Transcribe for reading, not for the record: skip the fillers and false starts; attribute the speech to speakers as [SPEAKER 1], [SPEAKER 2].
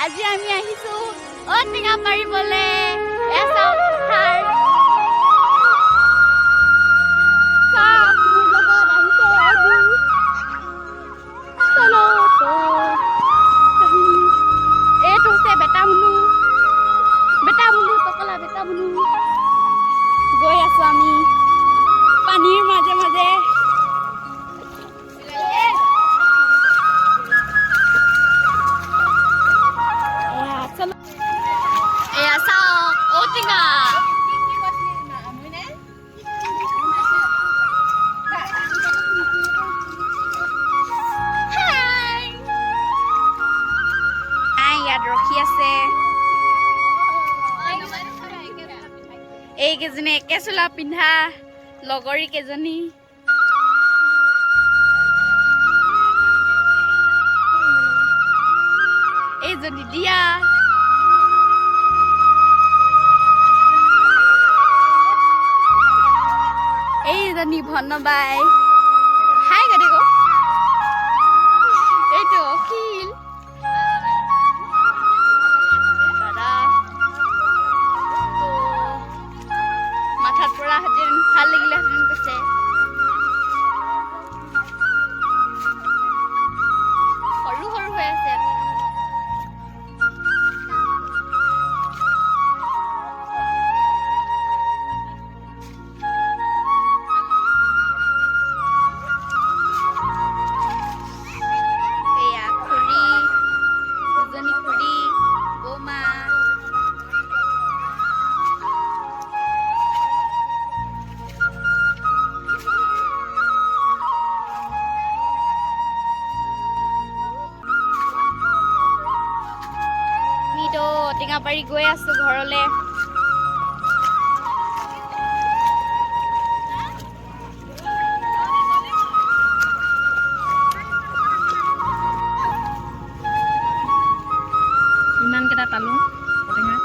[SPEAKER 1] আজি আমি আহিছো ঔটেঙা পাৰিবলে। এয়া চাওক পথাৰ। চাওক মোৰ লগত আহিছে এইবোৰ। চলো তো এইটো হৈছে বেটা মুনু। বেটা মুনু টকলা বেটা মুনু। গৈ আছো আমি পানীৰ মাজে মাজে। এয়া চাওক ঔটেঙা। ইয়াত ৰখি আছে এইকেইজনী একে চোলা পিন্ধা লগৰী কেইজনী। এইজনী দিয়া। এইজনী ভনবাই। হাই গদে গো। এইটো অখিল। দাদা মাথাত পৰা হেঁতেন ভাল লাগিলেহেঁতেন কৈছে। সৰু সৰু হৈ আছে। ঔটেঙা পাৰি গৈ আছো ঘৰলে। ইমান কেইটা পালো ঔটেঙা।